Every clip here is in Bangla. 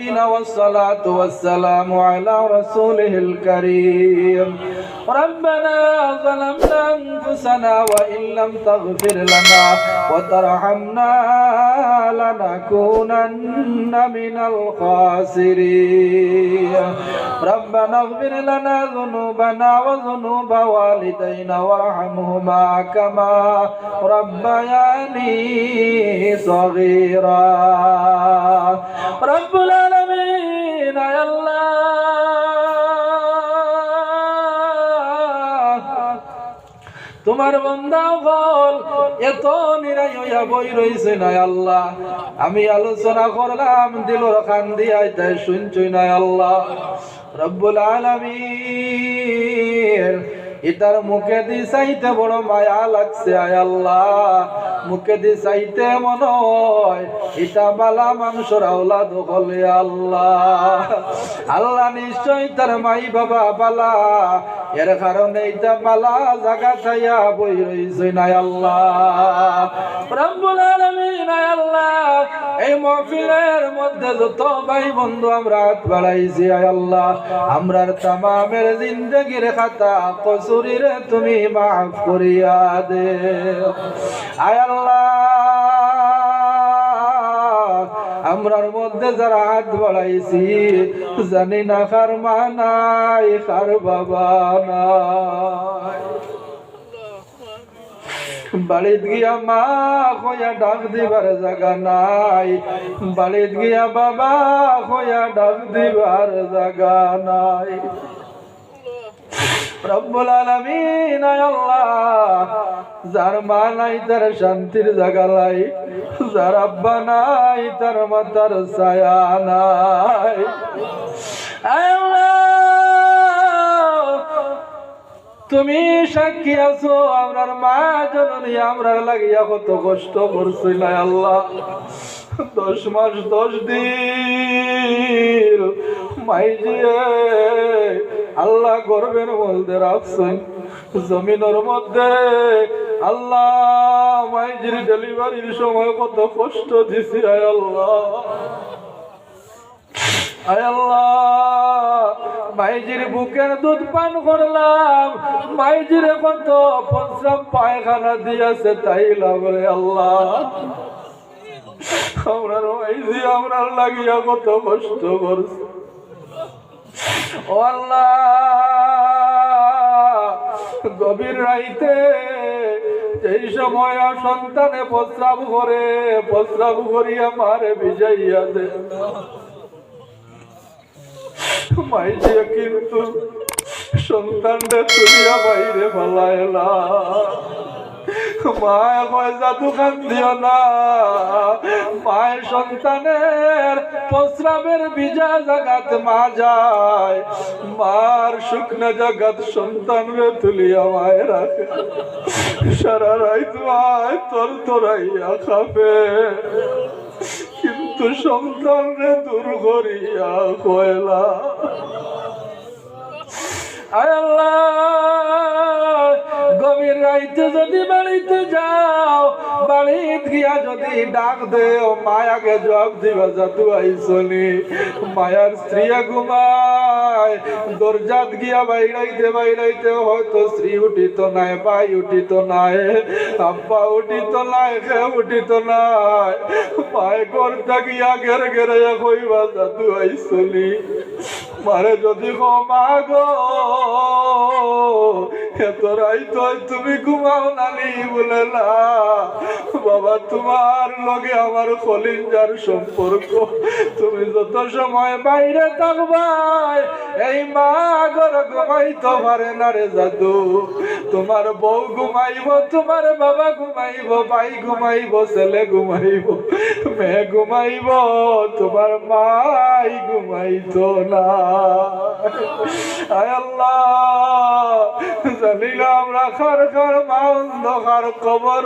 المرسلين والصلاة والسلام على رسوله الكريم ربنا ظلمنا أنفسنا وإن لم تغفر لنا وترحمنا لنكونن من الخاسرين ربنا اغفر لنا ذنوبنا وذنوب والدينا وارحمهما كما ربياني صغيرا رب العالمين يا الله তোমার বান্দা বল এত নিরাই হইয়া বই রইছে না আল্লাহ আমি আলোচনা করলাম দিলর কান দিয়া তাই শুনছই না আল্লাহ রব্বুল আলামিন ইতার মুখে দি চাইতে বড় মায়া লাগছে আয় আল্লাহ মুখে দি চাইতে মনে হয় ইটা বালা মানুষের আওলাদ হলে আল্লাহ আল্লাহ নিশ্চয় তার মাই বাবা বালা এর কারণে ইটা বালা জায়গা ছাইয়া বই রইছে না আল্লাহ রব্বুল আলামিন আয় আল্লাহ এই মাহফিলের মধ্যে যত ভাই বন্ধু আমরা হাত বাড়াইছি আয় আল্লাহ আমরার তামামের জিন্দেগির খাতা কসুরিরে তুমি মাফ করিয়া দে আয় আল্লাহ আমরার মধ্যে যারা হাত বাড়াইছি জানি না কার মা নাই কার বাবা নাই বাড়িত গিয়া মা হইয়া ডাক দিবার জায়গা নাই বাড়িত গিয়া বাবা হইয়া ডাক দিবার জায়গা নাই রব্বুল আলামিন আয় আল্লাহ যার মা নাই তার শান্তির জায়গা নাই যার আব্বা নাই তার মাতার ছায়া নাই আয় আল্লাহ তুমি সাক্ষী আছো আমরার মা জননী আমরার লাগিয়া কত কষ্ট করছি না আল্লাহ 10 মাস 10 দিন মাইজিয়ে আল্লাহ গর্বের মধ্যে রাখছেন জমিনের মধ্যে আল্লাহ মাইজির ডেলিভারির সময় কত কষ্ট দিছি আয় আল্লাহ আয় আল্লাহ মাইজির বুকের দুধ পান করলাম মাইজির কত প্রস্রাব পায়খানা দিয়েছে তাই লাগলে আল্লাহ আমরার মাইজি আমরার লাগিয়া কত কষ্ট করছে ও আল্লাহ গভীর রাইতে যেই সময় সন্তানে প্রস্রাব করিয়া মারে ভিজাইয়া দে মাইজিয়া কিন্তু সন্তানটা তুলিয়া বাইরে ফেলায় না মায় কয় জাদু কান দিও না মায়ের সন্তানের প্রস্রাবের ভিজা জাগাত মা যায় মার শুকনা জাগাত সন্তানরে তুলিয়া মায় রাখে সারা রাত মায় তরতরাইয়া খাবে কিন্তু সন্তানরে দূর করিয়া কয়লা আয় আল্লাহ গভীর রাইতে যদি বাড়িতে যাও বাড়িতে গিয়া যদি ডাক দেও মায়াকে জবাব দিবা জাদু আইসনি মায়ার স্ত্রী ঘুমায় দরজাত গিয়া বাইরাইতে হয়তো স্ত্রী উঠিত নাই ভাই উঠিত নাই আব্বা উঠিত নাই খে উঠিত নাই মায় করতে গিয়া ঘেরে কইবা জাদু আইসনি মারে যদি মা গো এতরাই তো তুমি ঘুমাও নানি বলে না বাবা তোমার লগে আমার কলিজার সম্পর্ক তুমি যত সময় বাইরে থাকবাই এই মা ঘর ঘুমাইতে পারে না রে জাদু তোমার বউ ঘুমাইব তোমার বাবা ঘুমাইব ভাই ঘুমাইব ছেলে ঘুমাইব মেয়ে ঘুমাইব তোমার মাই ঘুমাইতো না আয় আল্লাহ জানিলাম রাখার ঘর মা অন্ধকার কবর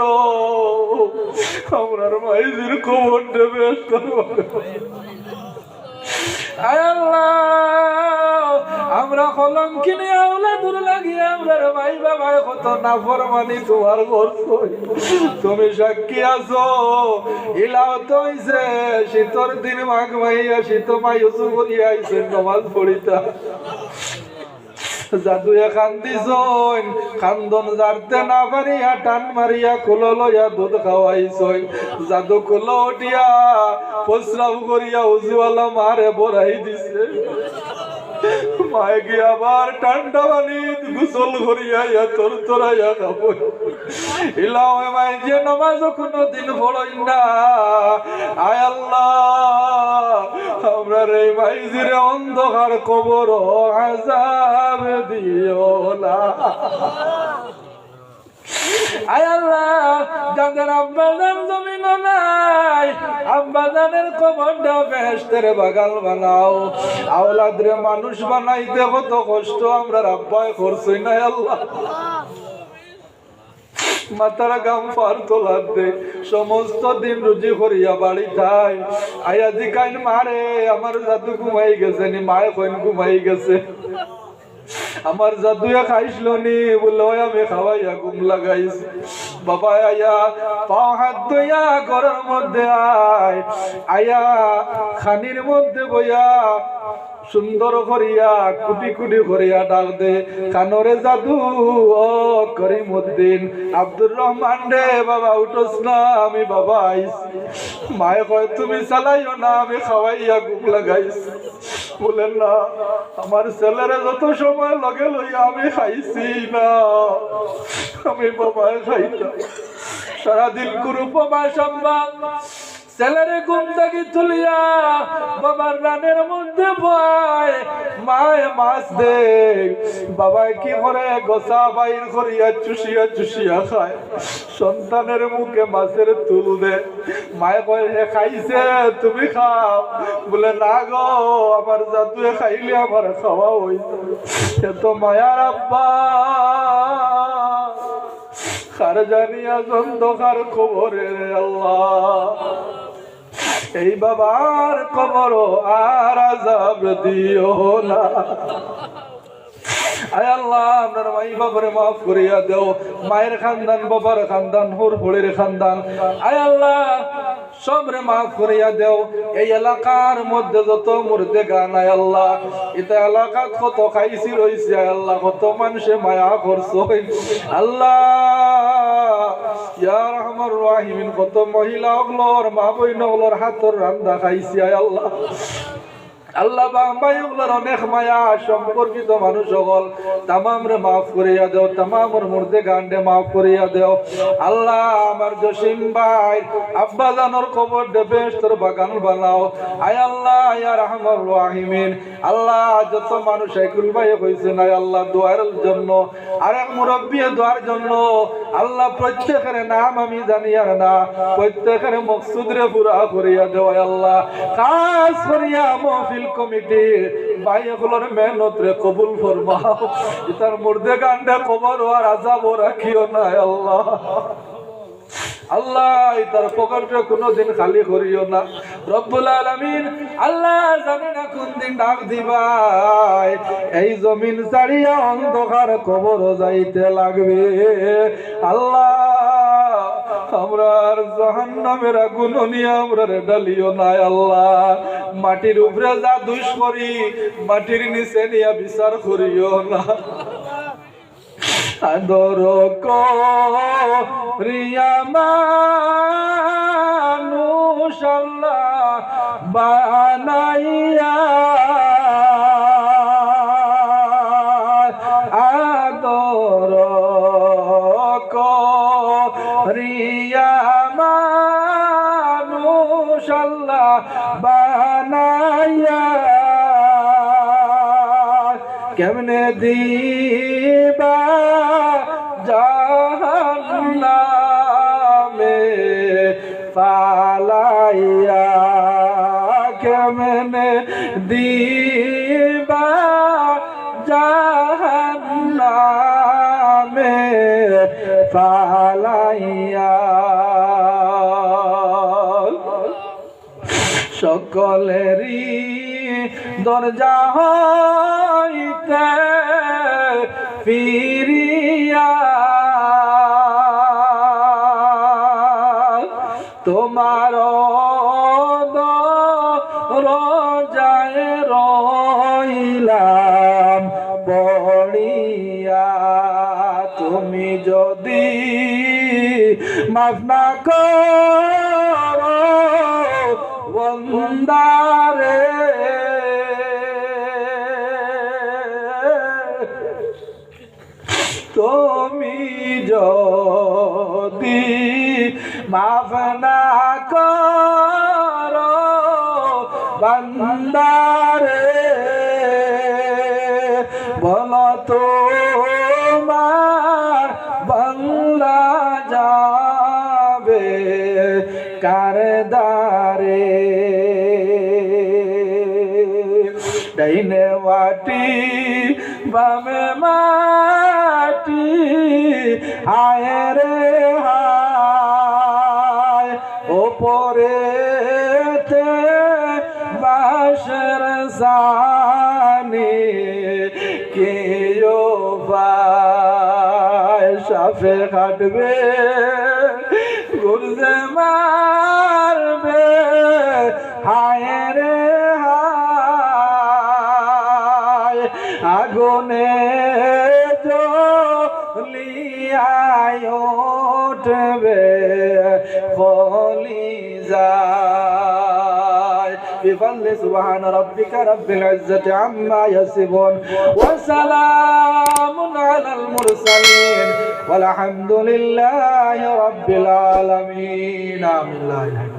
আমরার মাইজির খবর দেবে আয় আল্লাহ আমরা কলঙ্কিনী আওলাদুর লাগিয়ে আমরা ভাই বাবায় কত নাফরমানি তোমার করছো তুমি সাক্ষী আছো ইলাও তো হইছে শীতর দিন মাঘ মাইয়া শীত মাইসু করিয়া আইছে নমাজ পড়িতা জাদুয়ে কান্দিছইন কান্দন জারতে না পারিয়া টান মারিয়া কুলো লইয়া দুধ খাওয়াইছইন জাদু কুলো উঠিয়া প্রস্রাব করিয়া উজুয়ালা মারে বড়াই দিছে মায়ে গিয়ে আবার ঠান্ডা পানি গোসল করিয়া তোর তোরাইয়া খাবো ইলাও মাই যে নামাজ কোনদিন পড়ই না আয় আল্লাহ আমরা রে মাইজিরে অন্ধকার কবর আযাব দিও না আয় আল্লাহ যাদের আব্বাজান জমিন নাই আব্বাজানের কবরটা বেহেশতের বাগান বানাও আওলাদরে মানুষ বানাইতে কত কষ্ট আমরা আব্বায় করছই না আল্লাহ মাতারা গাম পার তোলার দে সমস্ত দিন রুজি করিয়া বাড়ি থাই আয়া জিকাইন মারে আমার জাদু ঘুমাই গেছে নি মায়ে কইন ঘুমাই গেছে আমার জাদুয়া খাইছিল নি বলে আমি খাওয়াইয়া ঘুম লাগাইছি বাবা আয়া পাও হাত ধুইয়া ঘরের মধ্যে আয়া খানির মধ্যে বইয়া সুন্দর করিয়া কুটি কুটি করিয়া ডাক দে কানরে জাদু ও করিমউদ্দিন আব্দুর রহমান রে বাবা উঠোস না আমি বাবা আইছি মায়ে কয় তুমি চালাইও না আমি খাওয়াইয়া ঘুম লাগাইছি বলেন না আমার ছেলেরে যত সময় লগে লইয়া আমি খাইছি না আমি বাবা খাইতাম সারাদিন গ্রুপ বাসম্বা ছেলেরে ঘুম থেকে তুলিয়া বাবার রানের মধ্যে বয় মায়ে মাছ দে বাবাই কি করে গোসা বাইর করিয়া চুষিয়া চুষিয়া খায় সন্তানের মুখে মাছের তুল দে মায়ে কয় হে খাইছে তুমি খাও বলে না গো আমার জাদুয়ে খাইলে আমার খাওয়া হইছে এত মায়ার আব্বা খার জানিয়া অন্ধকার খবরে আল্লাহ এই বাবার কবর আর আযাব দিও না আয় আল্লাহ আপনার মাই বাবারে মাফ করিয়া দেও মায়ের খানদান বাবার খানদান হুর ফুলের খানদান আয় আল্লাহ সবরে মাফ করিয়া দেও এই এলাকার মধ্যে যত মুর্দে গান আয় আল্লাহ এটা এলাকাত কত খাইছি রইছে আয় আল্লাহ কত মানুষে মায়া করছো আল্লাহ ইয়া রহমান রাহিমিন কত মহিলা ওগুলোর মা বইন ওগুলোর হাতর রান্দা খাইছি আয় আল্লাহ আল্লাহ বাম্বাইগুলোর অনেক মায়া সম্পর্কিত মানুষ সকল তামামরে মাফ করিয়া দেও তামামর মুর্দে গান্ডে মাফ করিয়া দেও আল্লাহ আমার জসিম ভাই আব্বা জানোর খবর দে বেহেশতের বাগান বানাও আয় আল্লাহ ইয়া রহমান রাহিমিন আল্লাহ যত মানুষ একুল ভাই কইছে না আল্লাহ দোয়ার জন্য আরেক মুরব্বী দোয়ার জন্য আল্লাহ প্রত্যেকের নাম আমি জানি আর না প্রত্যেকের মকসুদরে পুরা করিয়া দেও আল্লাহ খাস করিয়া মহফিল কমিটির ভাইগুলোর মেহনত রে কবুল ফরমাও ইতার মুর্দে গান্ডে কবর আর আযাব রাখিও না আল্লাহ আল্লাহ ইতার পকেটে কোনদিন খালি করিও না রব্বুল আলামিন আল্লাহ জানি না কোন দিন ডাক দিবাই এই জমিন ছাড়িয়া অন্ধকার কবর যাইতে লাগবে আল্লাহ আমরার জাহান্নামের আগুন নিয়ে আমরা ডালিও না আল্লাহ মাটির উপরে যা দুষ করি মাটির নিচে নিয়ে বিচার করিও না আদর করিয়া মানুষ আল্লাহ বানাইয়া আদর করিয়া মানুষ আল্লাহ বানাইয়া কেমনে দিবা জাহান্নামে ফালাইয়া কেমনে দিবা জাহান্নামে ফালাইয়া সকলেরই দরজা হইতে ফিরিয়া তোমার দরজায় রইলাম পড়িয়া। তুমি যদি মাফ না করো বন্দারে, তুমি যদি মাফ না করো বান্দারে, বলো তোমার বাংলা যাবে কার দ্বারে। ডাইনে মাটি বামে মাটি হায় রে হায়, ওপরেতে বাঁশের সানি কেউ পায়। সাপে কাটবে গুরজে মারবে হায় রে হায়, আগুনে জ্বলিয়ায় উঠবে কলিজায়। بفضل سبحان ربك رب العزة عما يصفون وسلام على المرسلين والحمد لله رب العالمين. آمين.